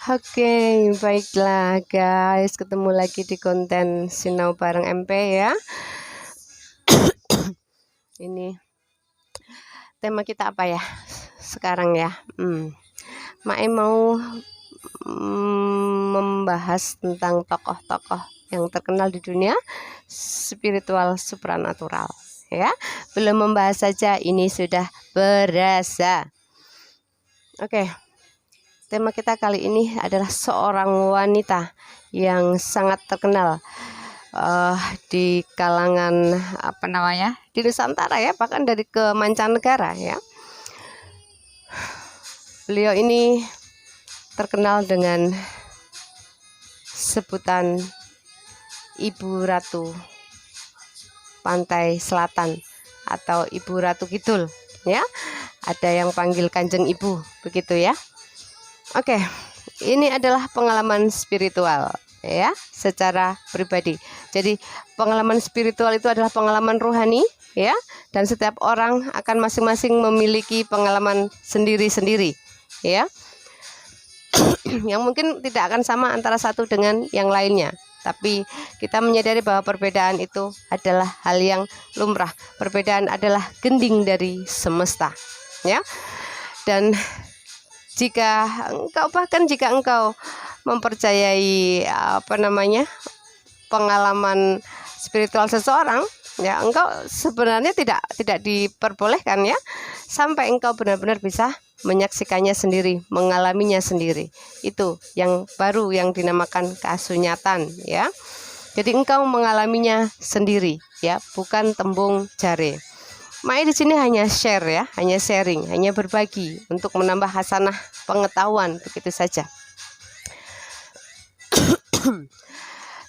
Oke, baiklah guys, ketemu lagi di konten Sinau Bareng MP ya. Ini tema kita apa ya sekarang ya? Mae mau membahas tentang tokoh-tokoh yang terkenal di dunia spiritual supranatural ya. Belum membahas saja ini sudah berasa. Oke. Tema kita kali ini adalah seorang wanita yang sangat terkenal di kalangan di Nusantara ya, bahkan dari ke mancanegara ya. Beliau ini terkenal dengan sebutan Ibu Ratu Pantai Selatan atau Ibu Ratu Kidul ya. Ada yang panggil Kanjeng Ibu begitu ya. Oke, ini adalah pengalaman spiritual ya, secara pribadi. Jadi pengalaman spiritual itu adalah pengalaman rohani ya, dan setiap orang akan masing-masing memiliki pengalaman sendiri-sendiri ya. Yang mungkin tidak akan sama antara satu dengan yang lainnya. Tapi kita menyadari bahwa perbedaan itu adalah hal yang lumrah. Perbedaan adalah gending dari semesta ya. Dan jika engkau mempercayai pengalaman spiritual seseorang ya, engkau sebenarnya tidak diperbolehkan ya sampai engkau benar-benar bisa menyaksikannya sendiri, mengalaminya sendiri. Itu yang baru yang dinamakan kasunyatan ya. Jadi engkau mengalaminya sendiri ya, bukan tembung jare. Mae di sini hanya share ya, hanya sharing, hanya berbagi untuk menambah hasanah pengetahuan begitu saja.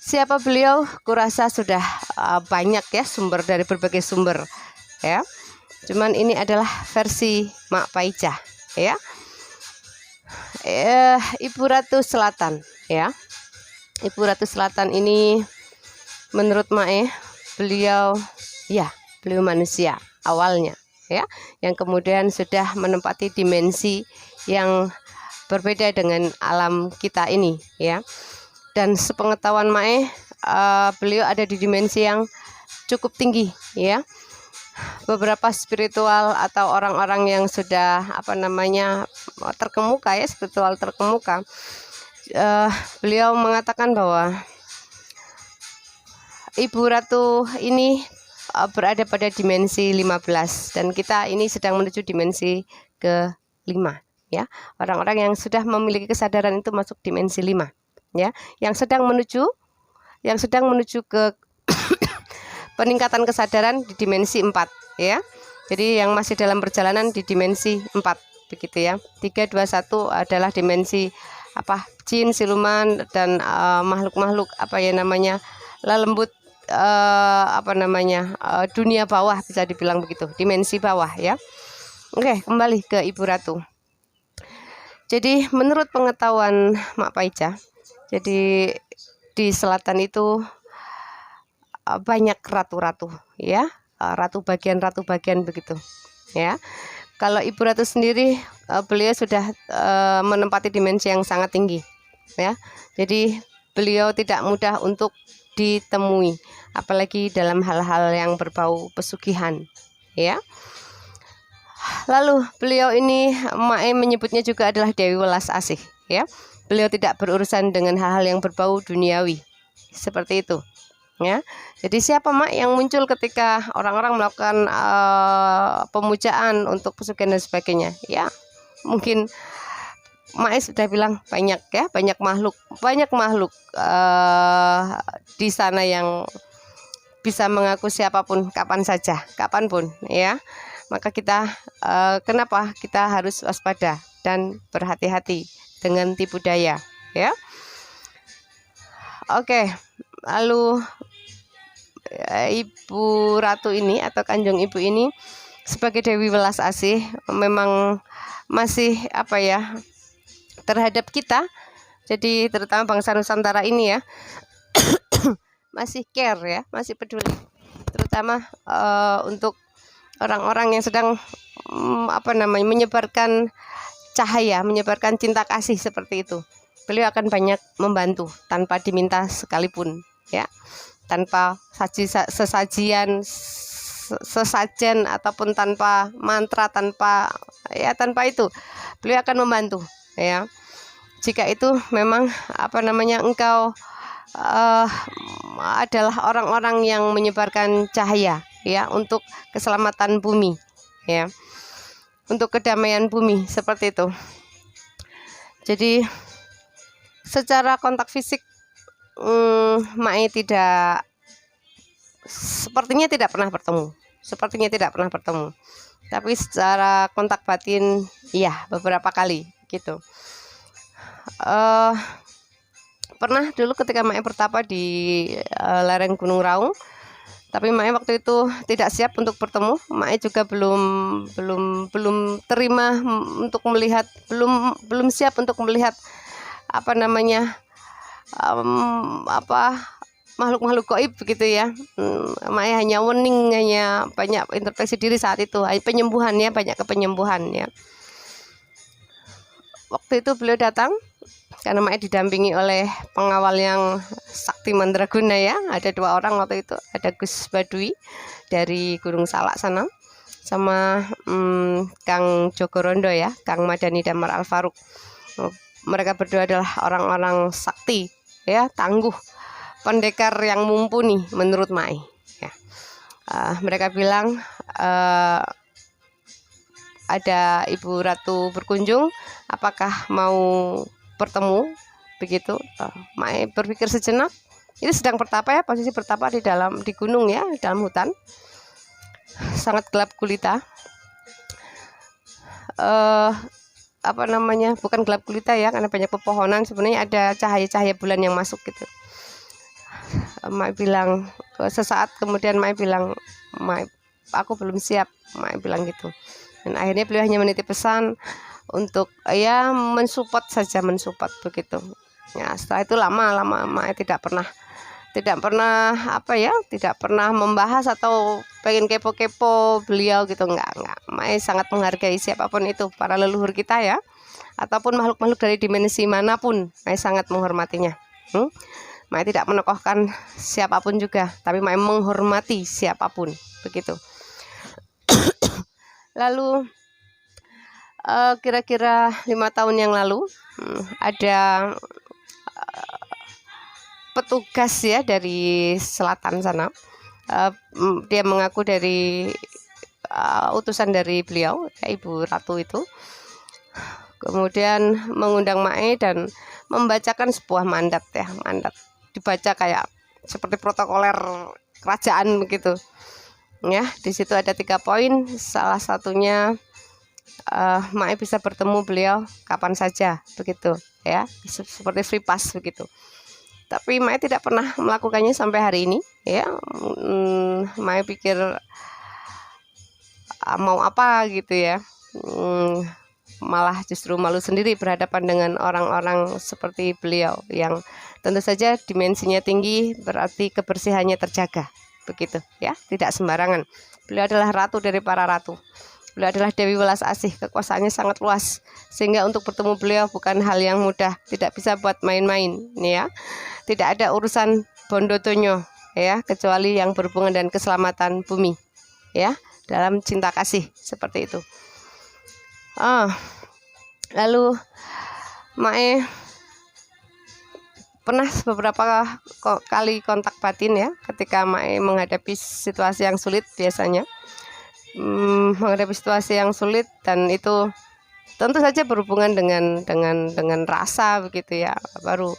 Siapa beliau? Kurasa sudah banyak ya sumber dari berbagai sumber ya. Cuman ini adalah versi Mak Paijah ya. Ibu Ratu Selatan ya. Ibu Ratu Selatan ini menurut Mae beliau manusia awalnya ya, yang kemudian sudah menempati dimensi yang berbeda dengan alam kita ini ya. Dan sepengetahuan Mae, beliau ada di dimensi yang cukup tinggi ya. Beberapa spiritual atau orang-orang yang sudah terkemuka ya, spiritual terkemuka, beliau mengatakan bahwa Ibu Ratu ini berada pada dimensi 15 dan kita ini sedang menuju dimensi ke-5 ya. Orang-orang yang sudah memiliki kesadaran itu masuk dimensi 5 ya. Yang sedang menuju ke peningkatan kesadaran di dimensi 4 ya. Jadi yang masih dalam perjalanan di dimensi 4 begitu ya. 3, 2, 1 adalah dimensi jin, siluman dan makhluk-makhluk lelembut, dunia bawah, bisa dibilang begitu, dimensi bawah ya. Oke, kembali ke Ibu Ratu. Jadi menurut pengetahuan Mak Paijah, jadi di selatan itu banyak ratu-ratu ya, ratu bagian begitu ya. Kalau Ibu Ratu sendiri, beliau sudah menempati dimensi yang sangat tinggi ya. Jadi beliau tidak mudah untuk ditemui, apalagi dalam hal-hal yang berbau pesugihan ya. Lalu beliau ini Mae menyebutnya juga adalah Dewi Welas Asih ya. Beliau tidak berurusan dengan hal-hal yang berbau duniawi seperti itu ya. Jadi siapa Mak yang muncul ketika orang-orang melakukan pemujaan untuk pesugihan dan sebagainya ya. Mungkin Mae sudah bilang banyak ya, banyak makhluk di sana yang bisa mengaku siapapun, kapanpun ya. Maka kita kenapa kita harus waspada dan berhati-hati dengan tipu daya ya. Oke, lalu Ibu Ratu ini atau Kanjeng Ibu ini sebagai Dewi Welas Asih memang masih terhadap kita, jadi terutama bangsa Nusantara ini ya, masih care ya, masih peduli, terutama untuk orang-orang yang sedang menyebarkan cahaya, menyebarkan cinta kasih seperti itu beliau akan banyak membantu tanpa diminta sekalipun, ya, tanpa sesajen ataupun tanpa mantra, tanpa itu beliau akan membantu, ya. Jika itu memang engkau adalah orang-orang yang menyebarkan cahaya, ya, untuk keselamatan bumi, ya, untuk kedamaian bumi, seperti itu. Jadi secara kontak fisik Mae sepertinya tidak pernah bertemu, tapi secara kontak batin iya, beberapa kali gitu. Pernah dulu ketika Mae bertapa di lereng Gunung Raung, tapi Mae waktu itu tidak siap untuk bertemu. Mae juga belum terima untuk melihat, belum siap untuk melihat makhluk-makhluk gaib begitu, ya. Mae hanya wening, hanya banyak introspeksi diri saat itu, penyembuhan, ya, banyak kepenyembuhan, ya. Waktu itu beliau datang karena Mae didampingi oleh pengawal yang sakti mandraguna, ya. Ada 2 orang waktu itu, ada Gus Badui dari Gunung Salak sana, sama Kang Jogorondo, ya, Kang Madani Damar Al Faruq. Mereka berdua adalah orang-orang sakti, ya, tangguh, pendekar yang mumpuni menurut Mae, ya. Mereka bilang ada Ibu Ratu berkunjung, apakah mau bertemu, begitu. Mae berpikir sejenak. Ini sedang bertapa, ya, posisi bertapa di gunung, ya, dalam hutan sangat gelap gulita. Bukan gelap gulita, ya, karena banyak pepohonan, sebenarnya ada cahaya-cahaya bulan yang masuk gitu. Mae bilang, sesaat kemudian Mae bilang, Mae, aku belum siap, Mae bilang gitu. Dan akhirnya beliau hanya menitip pesan untuk, ya, mensupport begitu. Ya, setelah itu lama Mae tidak pernah membahas atau pengen kepo-kepo beliau gitu, enggak. Mae sangat menghargai siapapun itu, para leluhur kita, ya, ataupun makhluk-makhluk dari dimensi manapun, Mae sangat menghormatinya. Mae tidak menokohkan siapapun juga, tapi Mae menghormati siapapun, begitu. Lalu kira-kira 5 tahun yang lalu ada petugas, ya, dari selatan sana. Dia mengaku dari utusan dari beliau, ya, Ibu Ratu itu. Kemudian mengundang Mae dan membacakan sebuah mandat dibaca kayak seperti protokoler kerajaan begitu, ya. Di situ ada 3 poin, salah satunya Mae bisa bertemu beliau kapan saja, begitu, ya, seperti free pass begitu. Tapi Mae tidak pernah melakukannya sampai hari ini, ya. Mae pikir mau apa gitu, ya. Malah justru malu sendiri berhadapan dengan orang-orang seperti beliau yang tentu saja dimensinya tinggi, berarti kebersihannya terjaga, begitu, ya, tidak sembarangan. Beliau adalah ratu dari para ratu. Beliau adalah Dewi Welas Asih, kekuasaannya sangat luas, sehingga untuk bertemu beliau bukan hal yang mudah, tidak bisa buat main-main, ya. Tidak ada urusan bondotonyo, ya, kecuali yang berhubungan dengan keselamatan bumi, ya, dalam cinta kasih, seperti itu. Lalu Mae pernah beberapa kali kontak batin, ya, ketika Mae menghadapi situasi yang sulit, biasanya menghadapi situasi yang sulit, dan itu tentu saja berhubungan dengan rasa begitu, ya. Baru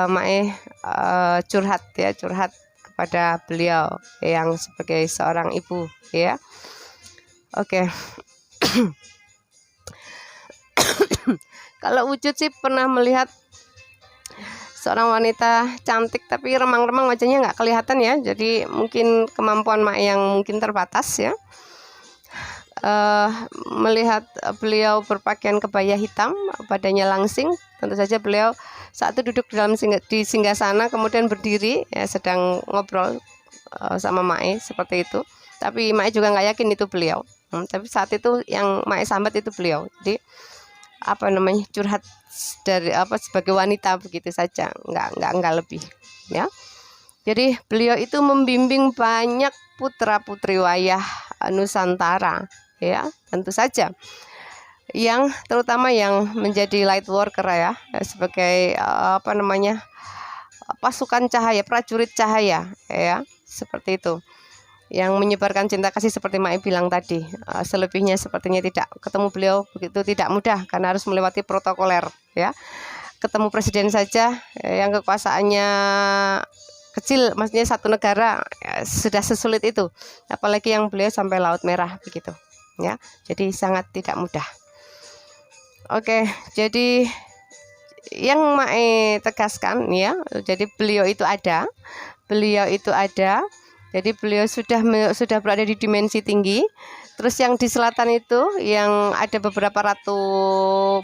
Mae curhat kepada beliau yang sebagai seorang ibu, ya. Oke. Kalau wujud sih pernah melihat seorang wanita cantik tapi remang-remang, wajahnya nggak kelihatan, ya. Jadi mungkin kemampuan Mae yang mungkin terbatas, ya. Melihat beliau berpakaian kebaya hitam, badannya langsing. Tentu saja beliau saat itu duduk di singgasana, kemudian berdiri, ya, sedang ngobrol sama Mae seperti itu. Tapi Mae juga nggak yakin itu beliau. Tapi saat itu yang Mae sambat itu beliau. Jadi apa namanya, curhat dari apa sebagai wanita begitu saja, enggak lebih ya. Jadi beliau itu membimbing banyak putra-putri wayah Nusantara ya, tentu saja yang terutama yang menjadi light worker ya, sebagai apa namanya, pasukan cahaya, prajurit cahaya ya, seperti itu, yang menyebarkan cinta kasih seperti Mai bilang tadi. Selebihnya sepertinya tidak, ketemu beliau begitu tidak mudah karena harus melewati protokoler ya. Ketemu presiden saja yang kekuasaannya kecil, maksudnya satu negara ya, sudah sesulit itu, apalagi yang beliau sampai Laut Merah begitu ya. Jadi sangat tidak mudah. Oke, jadi yang Mae tegaskan ya, jadi beliau itu ada, jadi beliau sudah berada di dimensi tinggi. Terus yang di selatan itu yang ada beberapa ratu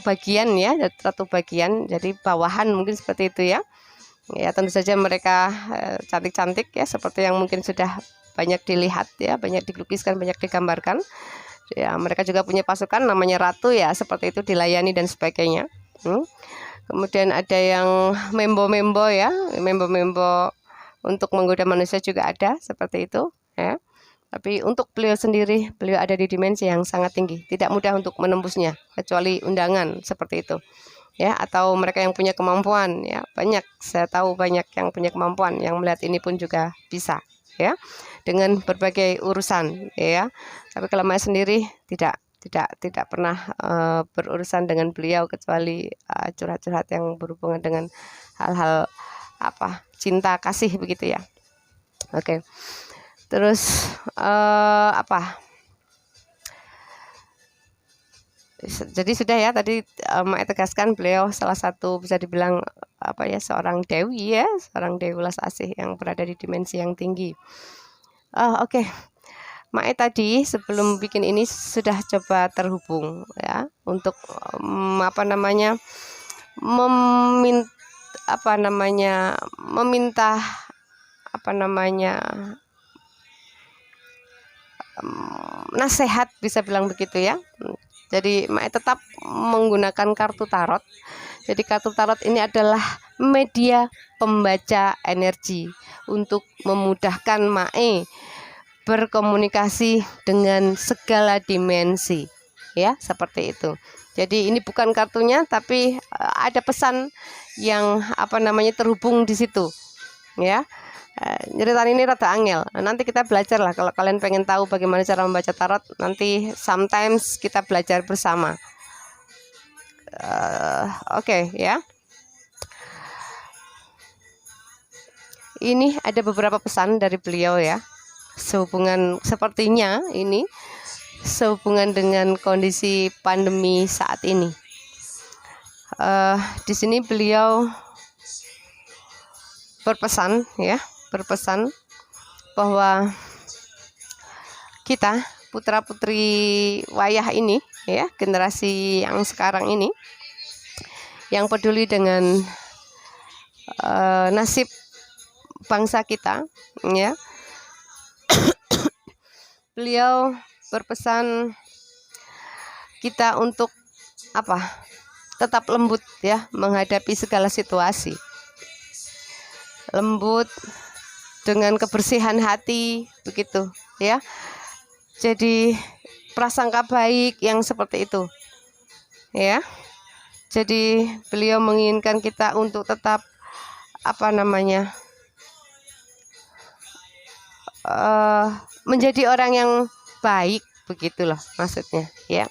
bagian ya, ratu bagian, jadi bawahan mungkin seperti itu ya. Ya tentu saja mereka cantik-cantik ya, seperti yang mungkin sudah banyak dilihat ya, banyak dilukiskan, banyak digambarkan. Ya mereka juga punya pasukan namanya ratu ya, seperti itu, dilayani dan sebagainya. Kemudian ada yang membo-membo ya, membo-membo untuk menggoda manusia juga ada seperti itu ya. Tapi untuk beliau sendiri, beliau ada di dimensi yang sangat tinggi, tidak mudah untuk menembusnya kecuali undangan seperti itu ya, atau mereka yang punya kemampuan ya. Banyak, saya tahu banyak yang punya kemampuan yang melihat ini pun juga bisa ya, dengan berbagai urusan ya. Tapi kalau Maya sendiri tidak pernah berurusan dengan beliau kecuali curhat-curhat yang berhubungan dengan hal-hal apa, cinta kasih begitu ya. Oke. Terus apa? Jadi sudah ya tadi Mak tegaskan beliau salah satu bisa dibilang apa ya, seorang dewi ya, seorang dewi welas asih yang berada di dimensi yang tinggi. Oke. Mak tadi sebelum bikin ini sudah coba terhubung ya untuk apa namanya, meminta apa namanya nasihat, bisa bilang begitu ya. Jadi Mae tetap menggunakan kartu tarot. Jadi kartu tarot ini adalah media pembaca energi untuk memudahkan Mae berkomunikasi dengan segala dimensi ya, seperti itu. Jadi ini bukan kartunya, tapi ada pesan yang apa namanya terhubung di situ ya. Nyeritain ini rada angel. Nanti kita belajar lah, kalau kalian pengen tahu bagaimana cara membaca tarot, nanti sometimes kita belajar bersama. Oke ya. Ini ada beberapa pesan dari beliau ya, sehubungan sepertinya ini sehubungan dengan kondisi pandemi saat ini. Di sini beliau berpesan bahwa kita putra-putri wayah ini ya, generasi yang sekarang ini yang peduli dengan nasib bangsa kita ya. Beliau berpesan kita untuk apa? Tetap lembut ya menghadapi segala situasi. Lembut dengan kebersihan hati begitu ya. Jadi prasangka baik yang seperti itu ya. Jadi beliau menginginkan kita untuk tetap apa namanya, menjadi orang yang baik begitulah maksudnya ya.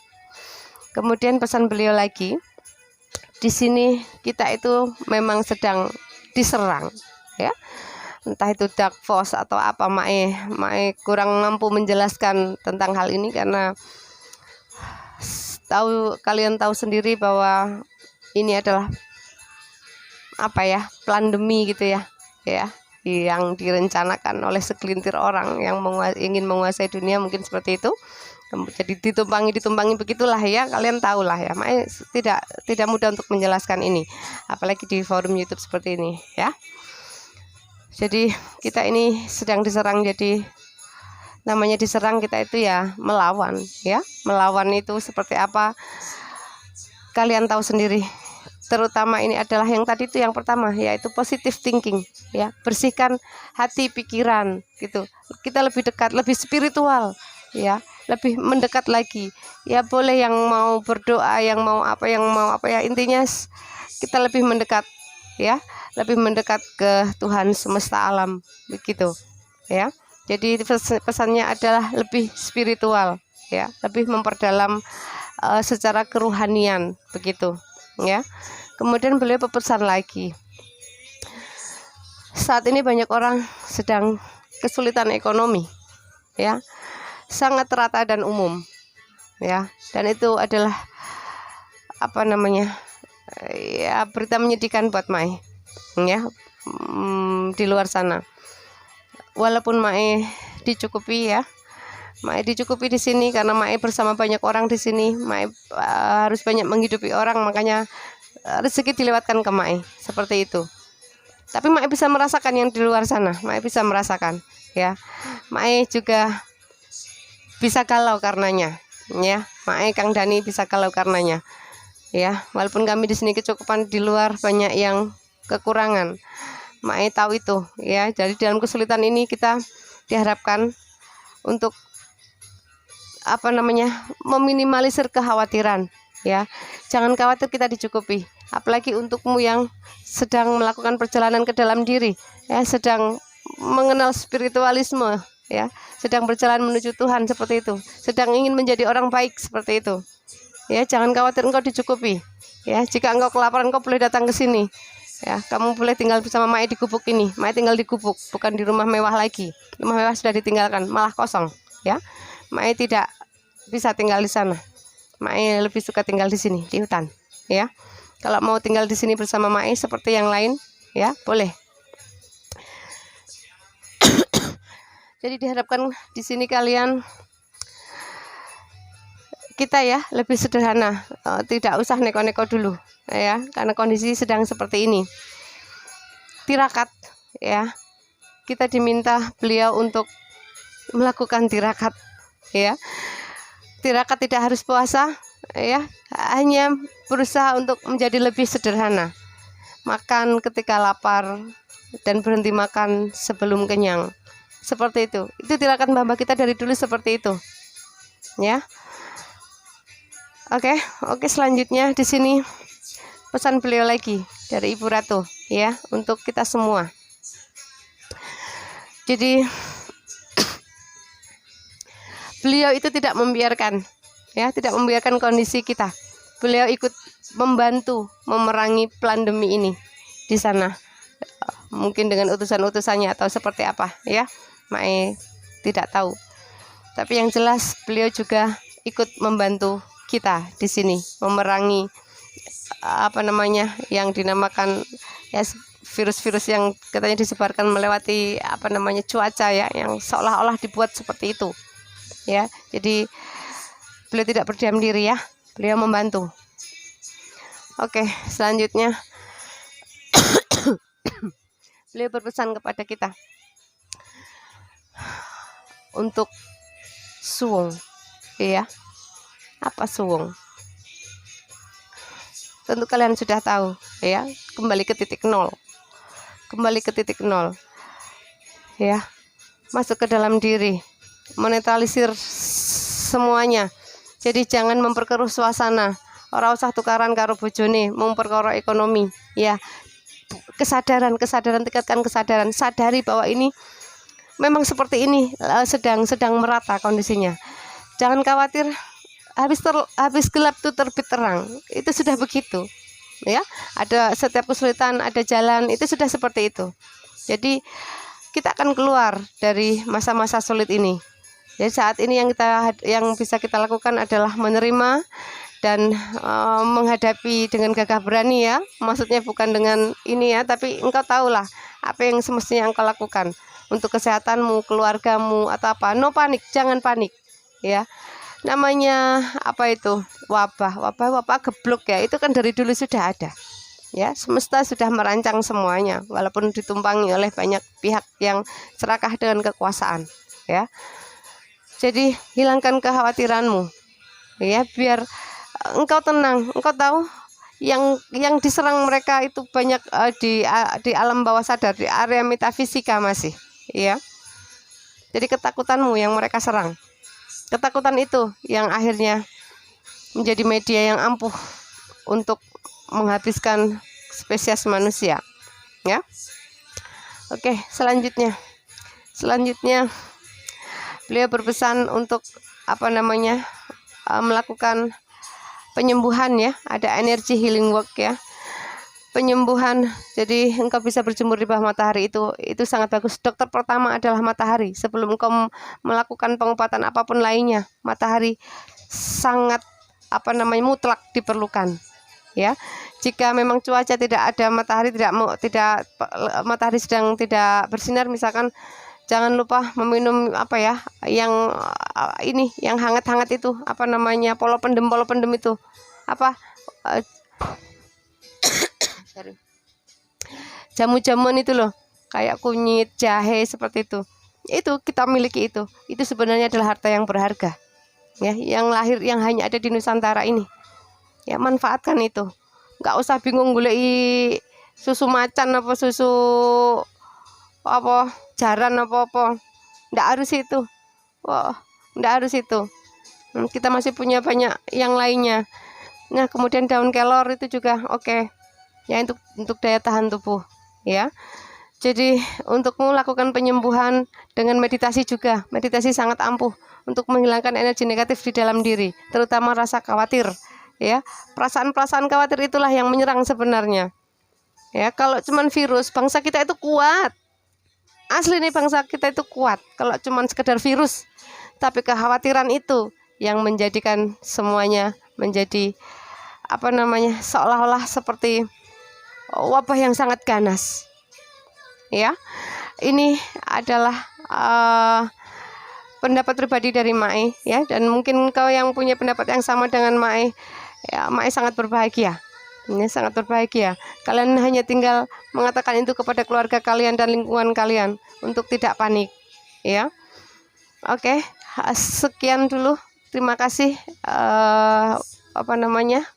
Kemudian pesan beliau lagi, di sini kita itu memang sedang diserang ya, entah itu dark force atau apa. Mae kurang mampu menjelaskan tentang hal ini karena kalian tahu sendiri bahwa ini adalah apa ya, pandemi gitu ya yang direncanakan oleh segelintir orang yang ingin menguasai dunia, mungkin seperti itu. Jadi ditumpangi begitulah ya, kalian tahulah ya. Mae tidak mudah untuk menjelaskan ini, apalagi di forum YouTube seperti ini ya. Jadi kita ini sedang diserang. Jadi namanya diserang, kita itu ya melawan ya. Melawan itu seperti apa? kalian tahu sendiri, terutama ini adalah yang tadi itu yang pertama, yaitu positive thinking, ya. Bersihkan hati pikiran gitu. Kita lebih dekat, lebih spiritual, ya, lebih mendekat lagi. Ya boleh yang mau berdoa, yang mau apa ya, intinya kita lebih mendekat, ya, lebih mendekat ke Tuhan semesta alam begitu, ya. Jadi pesannya adalah lebih spiritual, ya, lebih memperdalam secara keruhanian begitu, ya. Kemudian beliau berpesan lagi, saat ini banyak orang sedang kesulitan ekonomi, ya, sangat rata dan umum, ya, dan itu adalah apa namanya, ya, berita menyedihkan buat Mae, ya, di luar sana. Walaupun Mae dicukupi, ya, Mae dicukupi di sini karena Mae bersama banyak orang di sini. Mae harus banyak menghidupi orang, makanya rezeki dilewatkan ke Mae seperti itu. Tapi Mae bisa merasakan yang di luar sana. Mae bisa merasakan, ya. Mae juga bisa galau karenanya, ya. Mae Kang Dani bisa galau karenanya, ya. Walaupun kami di sini kecukupan, di luar banyak yang kekurangan. Mae tahu itu, ya. Jadi dalam kesulitan ini kita diharapkan untuk apa namanya, meminimalisir kekhawatiran, ya. Jangan khawatir kita dicukupi, apalagi untukmu yang sedang melakukan perjalanan ke dalam diri, ya, sedang mengenal spiritualisme, ya, sedang berjalan menuju Tuhan seperti itu, sedang ingin menjadi orang baik seperti itu, ya. Jangan khawatir engkau dicukupi, ya. Jika engkau kelaparan, engkau boleh datang ke sini, ya. Kamu boleh tinggal bersama Mae di gubuk ini. Mae tinggal di gubuk, bukan di rumah mewah lagi. Rumah mewah sudah ditinggalkan, malah kosong, ya. Mae tidak bisa tinggal di sana. Mae lebih suka tinggal di sini, di hutan, ya. Kalau mau tinggal di sini bersama Mae seperti yang lain, ya, boleh. Jadi diharapkan di sini kalian, kita, ya, lebih sederhana, tidak usah neko-neko dulu, ya, karena kondisi sedang seperti ini. Tirakat, ya, kita diminta beliau untuk melakukan tirakat, ya. Tirakat tidak harus puasa, ya, hanya berusaha untuk menjadi lebih sederhana. Makan ketika lapar dan berhenti makan sebelum kenyang. Seperti itu. Itu tirakat mbah kita dari dulu seperti itu, ya. Oke, selanjutnya di sini pesan beliau lagi dari Ibu Ratu, ya, untuk kita semua. Jadi beliau itu tidak membiarkan, ya, tidak membiarkan kondisi kita. Beliau ikut membantu memerangi pandemi ini di sana. Mungkin dengan utusan-utusannya atau seperti apa, ya, Mae tidak tahu. Tapi yang jelas beliau juga ikut membantu kita di sini memerangi apa namanya yang dinamakan, ya, virus-virus yang katanya disebarkan melewati apa namanya cuaca, ya, yang seolah-olah dibuat seperti itu, ya. Jadi beliau tidak berdiam diri, ya, beliau membantu. Oke, selanjutnya beliau berpesan kepada kita untuk suwung, ya. Apa suwung? Tentu kalian sudah tahu, ya. Kembali ke titik nol, ya. Masuk ke dalam diri, menetralisir semuanya. Jadi jangan memperkeruh suasana. Ora usah tukaran karo bojone, memperkara ekonomi, ya. Kesadaran, tingkatkan kesadaran, sadari bahwa ini memang seperti ini, sedang merata kondisinya. Jangan khawatir, habis gelap tuh terbit terang. Itu sudah begitu, ya. Ada setiap kesulitan ada jalan, itu sudah seperti itu. Jadi kita akan keluar dari masa-masa sulit ini. Jadi saat ini yang bisa kita lakukan adalah menerima dan menghadapi dengan gagah berani, ya. Maksudnya bukan dengan ini, ya, tapi engkau tahulah apa yang semestinya engkau lakukan untuk kesehatanmu, keluargamu, atau apa. No panik, jangan panik, ya. Namanya apa itu, wabah geblok, ya, itu kan dari dulu sudah ada, ya. Semesta sudah merancang semuanya, walaupun ditumpangi oleh banyak pihak yang serakah dengan kekuasaan, ya. Jadi hilangkan kekhawatiranmu, ya, biar engkau tenang, engkau tahu yang diserang mereka itu banyak di alam bawah sadar, di area metafisika masih, ya. Jadi ketakutanmu yang mereka serang, ketakutan itu yang akhirnya menjadi media yang ampuh untuk menghabiskan spesies manusia, ya. Oke, selanjutnya beliau berpesan untuk melakukan penyembuhan, ya. Ada energi healing work, ya, penyembuhan. Jadi engkau bisa berjemur di bawah matahari, itu sangat bagus. Dokter pertama adalah matahari. Sebelum engkau melakukan pengobatan apapun lainnya, matahari sangat mutlak diperlukan, ya. Jika memang cuaca tidak ada matahari, matahari sedang tidak bersinar misalkan, jangan lupa meminum yang hangat-hangat itu, polo pendem itu, jamu-jamuan itu loh, kayak kunyit, jahe, seperti itu kita miliki. Itu sebenarnya adalah harta yang berharga, ya, yang hanya ada di Nusantara ini, ya. Manfaatkan itu, nggak usah bingung goleki susu macan apa susu jaran apa, nggak harus itu. Nggak harus itu. Kita masih punya banyak yang lainnya. Nah, kemudian daun kelor itu juga oke, ya, untuk daya tahan tubuh, ya. Jadi untuk melakukan penyembuhan dengan meditasi juga, meditasi sangat ampuh untuk menghilangkan energi negatif di dalam diri, terutama rasa khawatir, ya. Perasaan-perasaan khawatir itulah yang menyerang sebenarnya, ya. Kalau cuman virus, bangsa kita itu kuat. Asli nih, bangsa kita itu kuat kalau cuman sekedar virus. Tapi kekhawatiran itu yang menjadikan semuanya menjadi seolah-olah seperti wabah yang sangat ganas, ya. Ini adalah pendapat pribadi dari Mae, ya, dan mungkin kau yang punya pendapat yang sama dengan Mae, ya, Mae sangat berbahagia. Ini sangat berbahagia. Kalian hanya tinggal mengatakan itu kepada keluarga kalian dan lingkungan kalian untuk tidak panik, ya. Oke, sekian dulu. Terima kasih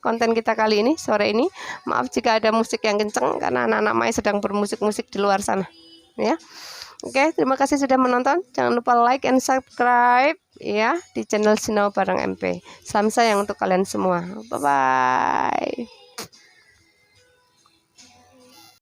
konten kita kali ini, sore ini. Maaf jika ada musik yang kenceng karena anak-anak Mai sedang bermusik-musik di luar sana, ya. Oke, terima kasih sudah menonton. Jangan lupa like and subscribe, ya, di channel Sinau Bareng MP. Salam sayang untuk kalian semua. Bye bye.